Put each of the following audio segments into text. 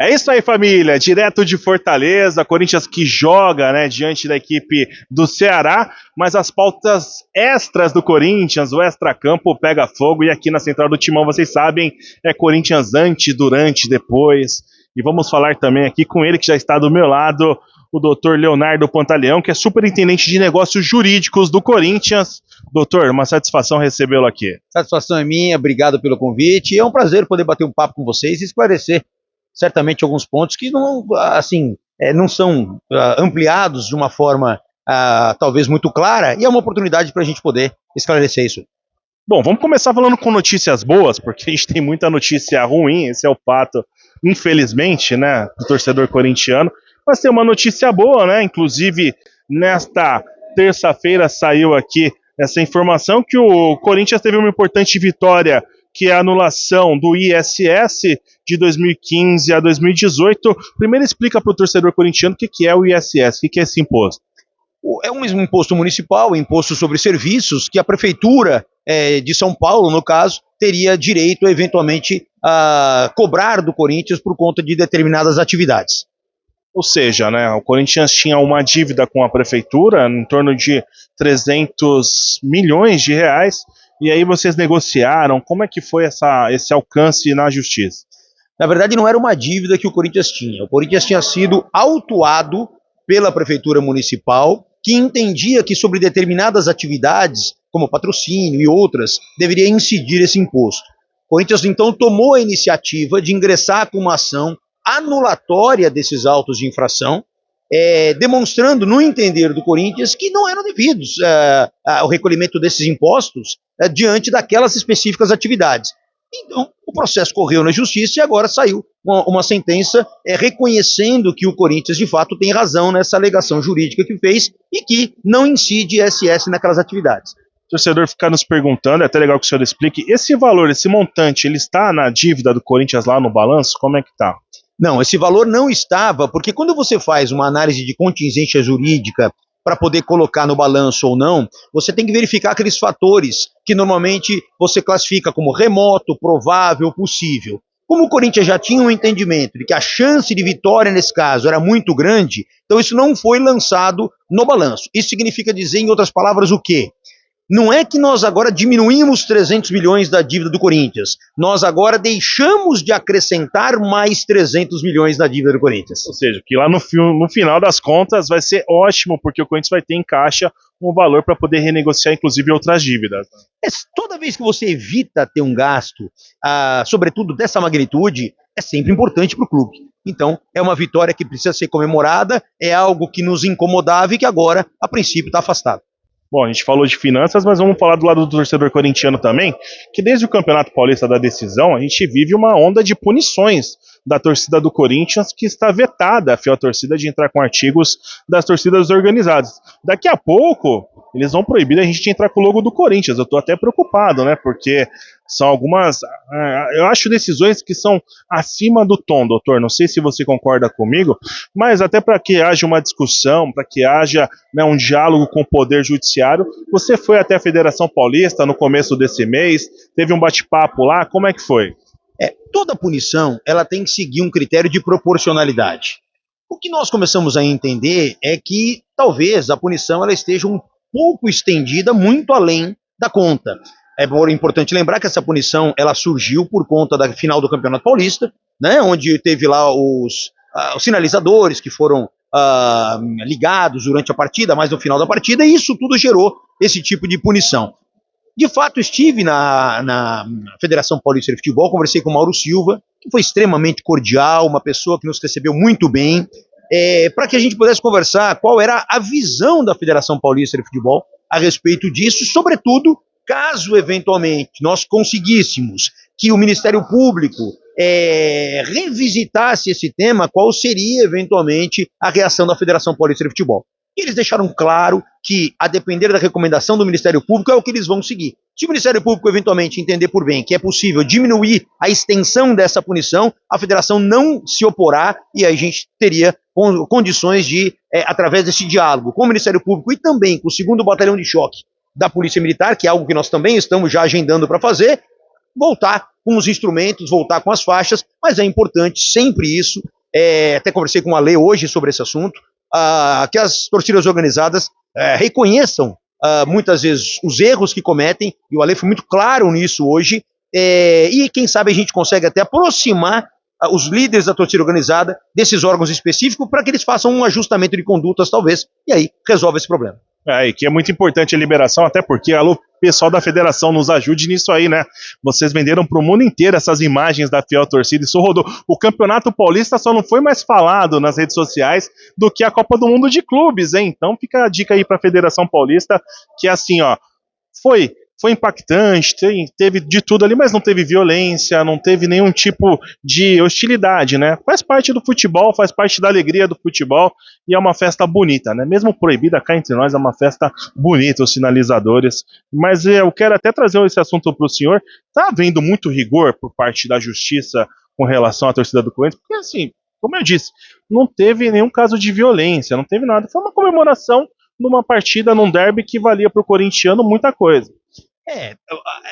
É isso aí, família. Direto de Fortaleza, Corinthians que joga, né, diante da equipe do Ceará, mas as pautas extras do Corinthians, o extracampo pega fogo e aqui na Central do Timão, vocês sabem, é Corinthians antes, durante, depois. E vamos falar também aqui com ele que já está do meu lado, o doutor Leonardo Pantaleão, que é superintendente de negócios jurídicos do Corinthians. Doutor, uma satisfação recebê-lo aqui. Satisfação é minha, obrigado pelo convite. É um prazer poder bater um papo com vocês e esclarecer certamente alguns pontos que não, assim, não são ampliados de uma forma talvez muito clara, e é uma oportunidade para a gente poder esclarecer isso. Bom, vamos começar falando com notícias boas, porque a gente tem muita notícia ruim, esse é o fato, infelizmente, né, do torcedor corintiano, mas tem uma notícia boa, né, inclusive nesta terça-feira saiu aqui essa informação que o Corinthians teve uma importante vitória, que é a anulação do ISS de 2015 a 2018. Primeiro explica para o torcedor corintiano o que é o ISS, o que é esse imposto. É um imposto municipal, imposto sobre serviços, que a prefeitura de São Paulo, no caso, teria direito, eventualmente, a cobrar do Corinthians por conta de determinadas atividades. Ou seja, né, o Corinthians tinha uma dívida com a prefeitura em torno de 300 milhões de reais, e aí vocês negociaram. Como é que foi esse alcance na justiça? Na verdade, não era uma dívida que o Corinthians tinha. O Corinthians tinha sido autuado pela prefeitura municipal, que entendia que sobre determinadas atividades, como patrocínio e outras, deveria incidir esse imposto. O Corinthians, então, tomou a iniciativa de ingressar com uma ação anulatória desses autos de infração, demonstrando, no entender do Corinthians, que não eram devidos ao recolhimento desses impostos diante daquelas específicas atividades. Então, o processo correu na justiça e agora saiu uma sentença reconhecendo que o Corinthians, de fato, tem razão nessa alegação jurídica que fez e que não incide ISS naquelas atividades. O torcedor fica nos perguntando, é até legal que o senhor explique, esse valor, esse montante, ele está na dívida do Corinthians lá no balanço? Como é que está? Não, esse valor não estava, porque quando você faz uma análise de contingência jurídica para poder colocar no balanço ou não, você tem que verificar aqueles fatores que normalmente você classifica como remoto, provável, possível. Como o Corinthians já tinha um entendimento de que a chance de vitória nesse caso era muito grande, então isso não foi lançado no balanço. Isso significa dizer, em outras palavras, o quê? Não é que nós agora diminuímos 300 milhões da dívida do Corinthians, nós agora deixamos de acrescentar mais 300 milhões na dívida do Corinthians. Ou seja, que lá no final das contas vai ser ótimo, porque o Corinthians vai ter em caixa um valor para poder renegociar, inclusive, outras dívidas. Toda vez que você evita ter um gasto, sobretudo dessa magnitude, é sempre importante para o clube. Então, é uma vitória que precisa ser comemorada, é algo que nos incomodava e que agora, a princípio, está afastado. Bom, a gente falou de finanças, mas vamos falar do lado do torcedor corintiano também, que desde o Campeonato Paulista da Decisão, a gente vive uma onda de punições da torcida do Corinthians, que está vetada a fiel torcida de entrar com artigos das torcidas organizadas. Daqui a pouco, eles vão proibir a gente de entrar com o logo do Corinthians. Eu estou até preocupado, né, porque são algumas, eu acho, decisões que são acima do tom, doutor. Não sei se você concorda comigo, mas até para que haja uma discussão, para que haja, né, um diálogo com o Poder Judiciário, você foi até a Federação Paulista no começo desse mês, teve um bate-papo lá, como é que foi? Toda punição ela tem que seguir um critério de proporcionalidade. O que nós começamos a entender é que talvez a punição ela esteja um pouco estendida muito além da conta. É importante lembrar que essa punição ela surgiu por conta da final do Campeonato Paulista, né, onde teve lá os sinalizadores que foram ligados durante a partida, mais no final da partida, e isso tudo gerou esse tipo de punição. De fato, estive na Federação Paulista de Futebol, conversei com o Mauro Silva, que foi extremamente cordial, uma pessoa que nos recebeu muito bem, para que a gente pudesse conversar qual era a visão da Federação Paulista de Futebol a respeito disso, sobretudo, caso eventualmente nós conseguíssemos que o Ministério Público revisitasse esse tema, qual seria eventualmente a reação da Federação Paulista de Futebol. E eles deixaram claro que, a depender da recomendação do Ministério Público, é o que eles vão seguir. Se o Ministério Público eventualmente entender por bem que é possível diminuir a extensão dessa punição, a federação não se oporá e a gente teria condições de, através desse diálogo com o Ministério Público e também com o 2º Batalhão de Choque da Polícia Militar, que é algo que nós também estamos já agendando para fazer, voltar com os instrumentos, voltar com as faixas, mas é importante sempre isso, até conversei com a Ale hoje sobre esse assunto, que as torcidas organizadas reconheçam muitas vezes os erros que cometem, e o Ale foi muito claro nisso hoje, e quem sabe a gente consegue até aproximar os líderes da torcida organizada desses órgãos específicos para que eles façam um ajustamento de condutas, talvez, e aí resolve esse problema. E que é muito importante a liberação, até porque, alô, pessoal da federação, nos ajude nisso aí, né? Vocês venderam pro mundo inteiro essas imagens da fiel torcida, isso rodou. O Campeonato Paulista só não foi mais falado nas redes sociais do que a Copa do Mundo de Clubes, hein? Então fica a dica aí pra Federação Paulista, que assim, ó, foi impactante, teve de tudo ali, mas não teve violência, não teve nenhum tipo de hostilidade, né? Faz parte do futebol, faz parte da alegria do futebol e é uma festa bonita, né? Mesmo proibida cá entre nós, é uma festa bonita, os sinalizadores. Mas eu quero até trazer esse assunto para o senhor. Tá havendo muito rigor por parte da justiça com relação à torcida do Corinthians? Porque assim, como eu disse, não teve nenhum caso de violência, não teve nada. Foi uma comemoração numa partida, num derby que valia para o corintiano muita coisa.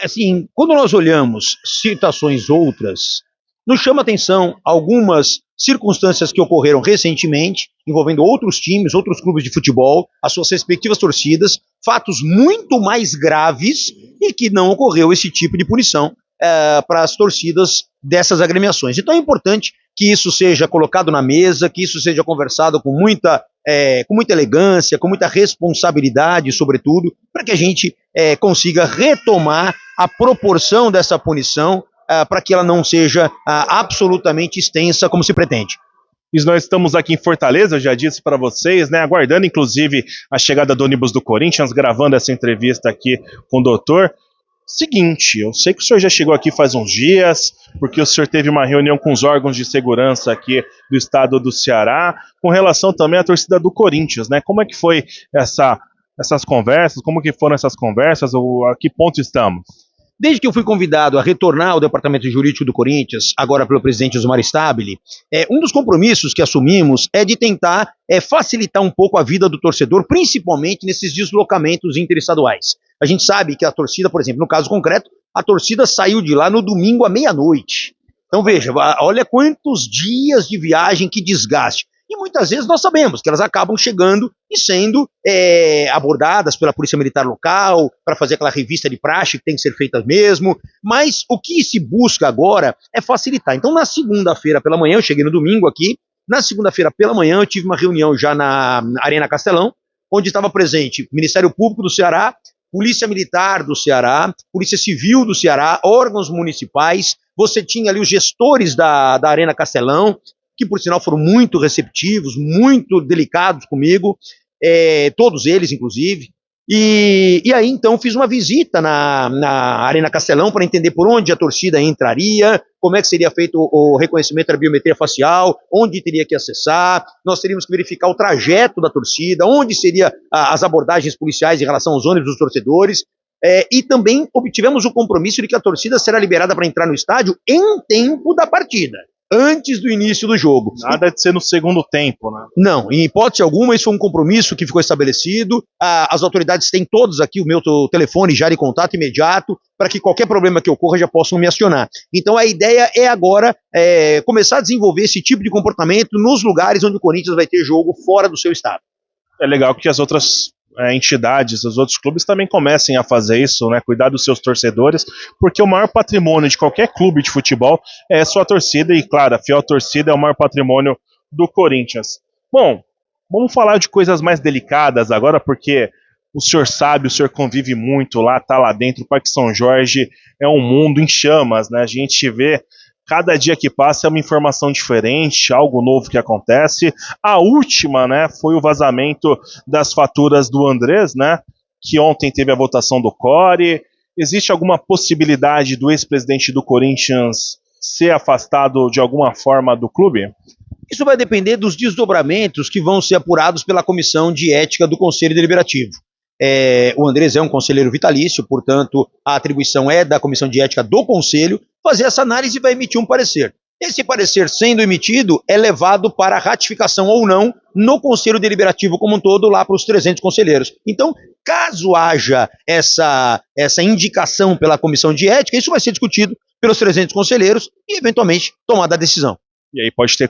Assim, quando nós olhamos situações outras, nos chama atenção algumas circunstâncias que ocorreram recentemente, envolvendo outros times, outros clubes de futebol, as suas respectivas torcidas, fatos muito mais graves e que não ocorreu esse tipo de punição para as torcidas dessas agremiações. Então é importante que isso seja colocado na mesa, que isso seja conversado com muita elegância, com muita responsabilidade, sobretudo, para que a gente consiga retomar a proporção dessa punição para que ela não seja absolutamente extensa como se pretende. E nós estamos aqui em Fortaleza, eu já disse para vocês, né, aguardando inclusive a chegada do ônibus do Corinthians, gravando essa entrevista aqui com o doutor. Seguinte, eu sei que o senhor já chegou aqui faz uns dias, porque o senhor teve uma reunião com os órgãos de segurança aqui do estado do Ceará, com relação também à torcida do Corinthians, né? Como é que foi essas conversas? Como que foram essas conversas? A que ponto estamos? Desde que eu fui convidado a retornar ao departamento jurídico do Corinthians, agora pelo presidente Osmar Stabile, um dos compromissos que assumimos é de tentar facilitar um pouco a vida do torcedor, principalmente nesses deslocamentos interestaduais. A gente sabe que a torcida, por exemplo, no caso concreto, a torcida saiu de lá no domingo à meia-noite. Então veja, olha quantos dias de viagem, que desgaste. E muitas vezes nós sabemos que elas acabam chegando e sendo abordadas pela Polícia Militar local, para fazer aquela revista de praxe que tem que ser feita mesmo, mas o que se busca agora é facilitar. Então na segunda-feira pela manhã, eu cheguei no domingo aqui, na segunda-feira pela manhã eu tive uma reunião já na Arena Castelão, onde estava presente o Ministério Público do Ceará, Polícia Militar do Ceará, Polícia Civil do Ceará, órgãos municipais, você tinha ali os gestores da Arena Castelão, que por sinal foram muito receptivos, muito delicados comigo, todos eles inclusive, e aí então fiz uma visita na Arena Castelão para entender por onde a torcida entraria, como é que seria feito o reconhecimento da biometria facial, onde teria que acessar, nós teríamos que verificar o trajeto da torcida, onde seriam as abordagens policiais em relação aos ônibus dos torcedores, e também obtivemos o compromisso de que a torcida será liberada para entrar no estádio em tempo da partida, antes do início do jogo. Nada de ser no segundo tempo, né? Não, em hipótese alguma, isso foi um compromisso que ficou estabelecido. As autoridades têm todos aqui o meu telefone já de contato imediato, para que qualquer problema que ocorra já possam me acionar. Então a ideia é agora começar a desenvolver esse tipo de comportamento nos lugares onde o Corinthians vai ter jogo fora do seu estado. É legal que as outras entidades, os outros clubes também comecem a fazer isso, né? Cuidar dos seus torcedores, porque o maior patrimônio de qualquer clube de futebol é a sua torcida, e claro, a fiel torcida é o maior patrimônio do Corinthians. Bom, vamos falar de coisas mais delicadas agora, porque o senhor sabe, o senhor convive muito lá, tá lá dentro, o Parque São Jorge é um mundo em chamas, né? A gente vê cada dia que passa é uma informação diferente, algo novo que acontece. A última, né, foi o vazamento das faturas do Andrés, né, que ontem teve a votação do CORE. Existe alguma possibilidade do ex-presidente do Corinthians ser afastado de alguma forma do clube? Isso vai depender dos desdobramentos que vão ser apurados pela Comissão de Ética do Conselho Deliberativo. O Andrés é um conselheiro vitalício, portanto, a atribuição é da Comissão de Ética do Conselho fazer essa análise e vai emitir um parecer. Esse parecer, sendo emitido, é levado para ratificação ou não no Conselho Deliberativo como um todo, lá para os 300 conselheiros. Então, caso haja essa indicação pela Comissão de Ética, isso vai ser discutido pelos 300 conselheiros e, eventualmente, tomada a decisão. E aí pode ter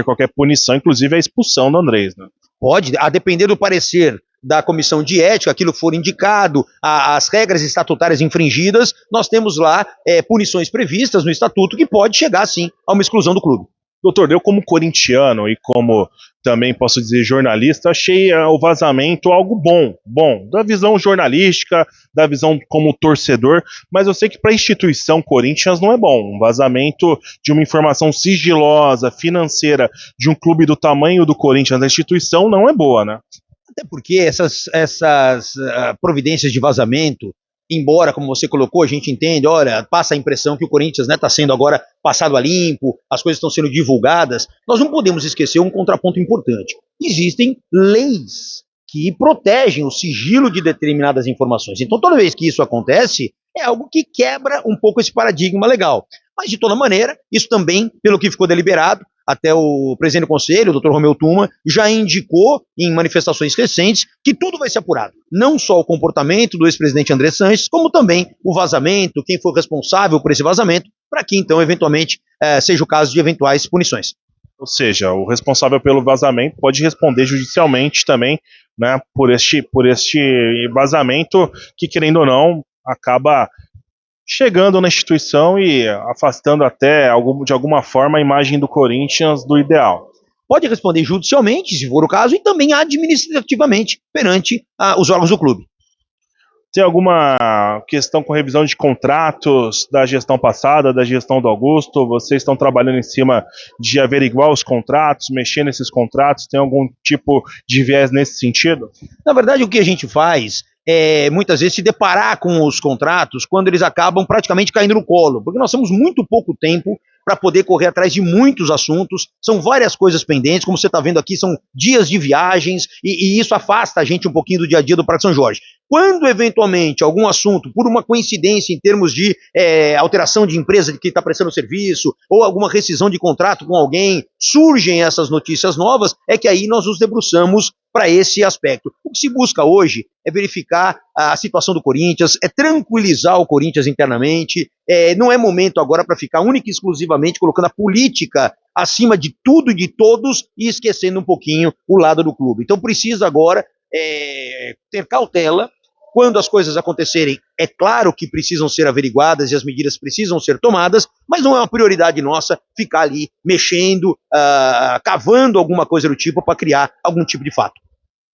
qualquer punição, inclusive a expulsão do Andrés, né? Pode, a depender do parecer da comissão de ética, aquilo for indicado, as regras estatutárias infringidas, nós temos lá punições previstas no estatuto que pode chegar, sim, a uma exclusão do clube. Doutor, eu como corintiano e como também posso dizer jornalista, achei o vazamento algo bom, da visão jornalística, da visão como torcedor, mas eu sei que para a instituição Corinthians não é bom. Um vazamento de uma informação sigilosa, financeira, de um clube do tamanho do Corinthians, da instituição, não é boa, né? Até porque essas providências de vazamento, embora, como você colocou, a gente entende, olha, passa a impressão que o Corinthians está sendo agora passado a limpo, as coisas estão sendo divulgadas, nós não podemos esquecer um contraponto importante. Existem leis que protegem o sigilo de determinadas informações. Então, toda vez que isso acontece, é algo que quebra um pouco esse paradigma legal. Mas, de toda maneira, isso também, pelo que ficou deliberado, até o presidente do conselho, o Dr. Romeu Tuma, já indicou em manifestações recentes que tudo vai ser apurado. Não só o comportamento do ex-presidente André Sanches, como também o vazamento, quem foi responsável por esse vazamento, para que então, eventualmente, seja o caso de eventuais punições. Ou seja, o responsável pelo vazamento pode responder judicialmente também, né, por este vazamento que, querendo ou não, acaba chegando na instituição e afastando até, de alguma forma, a imagem do Corinthians do ideal. Pode responder judicialmente, se for o caso, e também administrativamente perante os órgãos do clube. Tem alguma questão com revisão de contratos da gestão passada, da gestão do Augusto? Vocês estão trabalhando em cima de averiguar os contratos, mexer nesses contratos? Tem algum tipo de viés nesse sentido? Na verdade, o que a gente faz muitas vezes se deparar com os contratos quando eles acabam praticamente caindo no colo, porque nós temos muito pouco tempo para poder correr atrás de muitos assuntos, são várias coisas pendentes, como você está vendo aqui, são dias de viagens, e isso afasta a gente um pouquinho do dia a dia do Parque São Jorge. Quando, eventualmente, algum assunto, por uma coincidência em termos de alteração de empresa que está prestando serviço, ou alguma rescisão de contrato com alguém, surgem essas notícias novas, é que aí nós nos debruçamos para esse aspecto. O que se busca hoje é verificar a situação do Corinthians, é tranquilizar o Corinthians internamente, não é momento agora para ficar única e exclusivamente colocando a política acima de tudo e de todos e esquecendo um pouquinho o lado do clube. Então precisa agora ter cautela. Quando as coisas acontecerem, é claro que precisam ser averiguadas e as medidas precisam ser tomadas, mas não é uma prioridade nossa ficar ali mexendo, cavando alguma coisa do tipo para criar algum tipo de fato.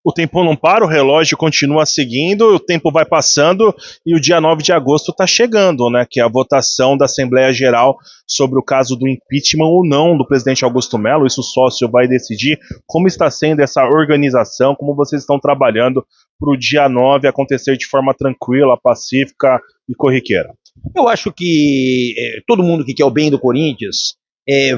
O tempo não para, o relógio continua seguindo, o tempo vai passando e o dia 9 de agosto está chegando, né? Que é a votação da Assembleia Geral sobre o caso do impeachment ou não do presidente Augusto Melo. Isso o sócio vai decidir. Como está sendo essa organização, como vocês estão trabalhando para o dia 9 acontecer de forma tranquila, pacífica e corriqueira? Eu acho que todo mundo que quer o bem do Corinthians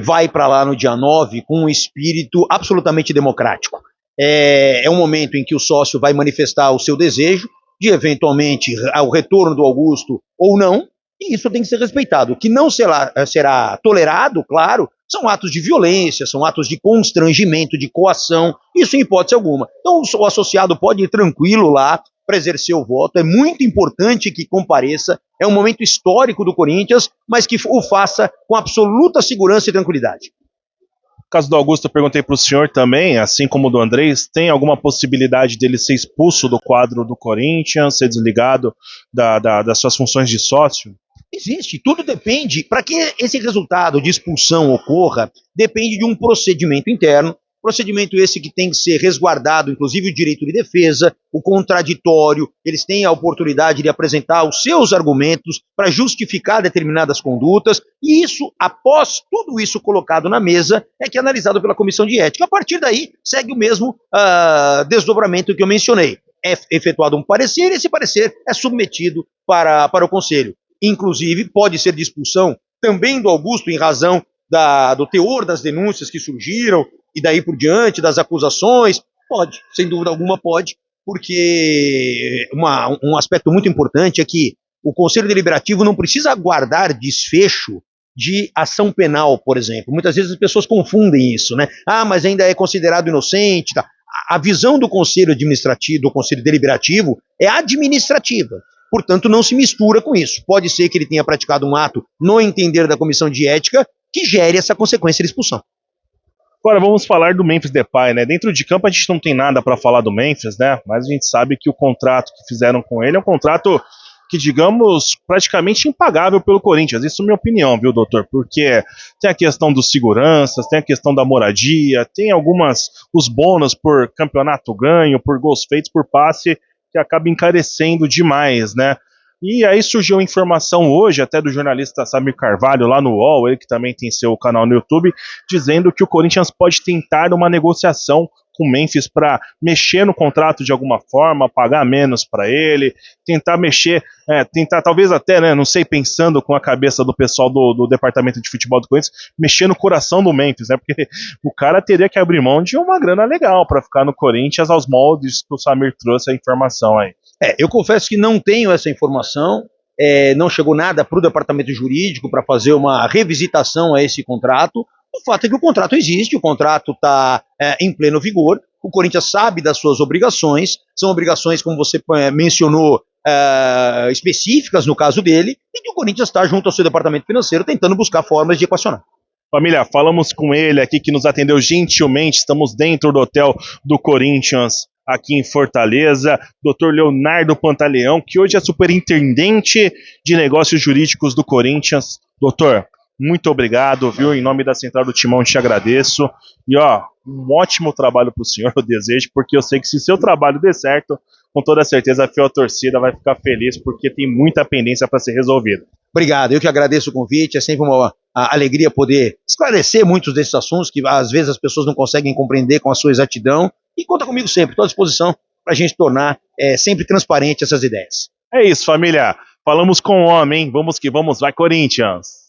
vai para lá no dia 9 com um espírito absolutamente democrático. É um momento em que o sócio vai manifestar o seu desejo de, eventualmente, o retorno do Augusto ou não, e isso tem que ser respeitado. O que não será tolerado, claro, são atos de violência, são atos de constrangimento, de coação, isso em hipótese alguma. Então o associado pode ir tranquilo lá para exercer o voto, é muito importante que compareça, é um momento histórico do Corinthians, mas que o faça com absoluta segurança e tranquilidade. No caso do Augusto, eu perguntei para o senhor também, assim como o do Andrés, tem alguma possibilidade dele ser expulso do quadro do Corinthians, ser desligado das suas funções de sócio? Existe, tudo depende, para que esse resultado de expulsão ocorra, depende de um procedimento interno, procedimento esse que tem que ser resguardado, inclusive o direito de defesa, o contraditório, eles têm a oportunidade de apresentar os seus argumentos para justificar determinadas condutas, e isso, após tudo isso colocado na mesa, é que é analisado pela comissão de ética. A partir daí, segue o mesmo desdobramento que eu mencionei. É efetuado um parecer, e esse parecer é submetido para o conselho. Inclusive, pode ser de expulsão também do Augusto, em razão do teor das denúncias que surgiram, e daí por diante, das acusações. Pode, sem dúvida alguma pode, porque um aspecto muito importante é que o Conselho Deliberativo não precisa aguardar desfecho de ação penal, por exemplo. Muitas vezes as pessoas confundem isso, né? Mas ainda é considerado inocente. Tá? A visão do Conselho Administrativo, do Conselho Deliberativo, é administrativa. Portanto, não se mistura com isso. Pode ser que ele tenha praticado um ato no entender da comissão de ética que gere essa consequência de expulsão. Agora vamos falar do Memphis Depay, né? Dentro de campo a gente não tem nada para falar do Memphis, né? Mas a gente sabe que o contrato que fizeram com ele é um contrato que, digamos, praticamente impagável pelo Corinthians. Isso é minha opinião, viu, doutor? Porque tem a questão dos seguranças, tem a questão da moradia, tem os bônus por campeonato ganho, por gols feitos, por passe, que acaba encarecendo demais, né? E aí surgiu a informação hoje, até do jornalista Samir Carvalho, lá no UOL, ele que também tem seu canal no YouTube, dizendo que o Corinthians pode tentar uma negociação com o Memphis para mexer no contrato de alguma forma, pagar menos para ele, tentar mexer, tentar talvez até, né, não sei, pensando com a cabeça do pessoal do departamento de futebol do Corinthians, mexer no coração do Memphis, né, porque o cara teria que abrir mão de uma grana legal para ficar no Corinthians aos moldes que o Samir trouxe a informação aí. Eu confesso que não tenho essa informação, não chegou nada para o departamento jurídico para fazer uma revisitação a esse contrato. O fato é que o contrato existe, o contrato está em pleno vigor, o Corinthians sabe das suas obrigações, são obrigações, como você mencionou, específicas no caso dele, e que o Corinthians está junto ao seu departamento financeiro tentando buscar formas de equacionar. Família, falamos com ele aqui que nos atendeu gentilmente, estamos dentro do hotel do Corinthians, aqui em Fortaleza, Dr. Leonardo Pantaleão, que hoje é superintendente de negócios jurídicos do Corinthians. Doutor, muito obrigado, viu? Em nome da Central do Timão, te agradeço. E, um ótimo trabalho para o senhor, eu desejo, porque eu sei que se seu trabalho der certo, com toda certeza a fiel torcida vai ficar feliz, porque tem muita pendência para ser resolvida. Obrigado, eu que agradeço o convite, é sempre uma alegria poder esclarecer muitos desses assuntos que às vezes as pessoas não conseguem compreender com a sua exatidão, e conta comigo sempre, estou à disposição para a gente tornar sempre transparente essas ideias. É isso, família, falamos com o homem, vamos que vamos, vai Corinthians!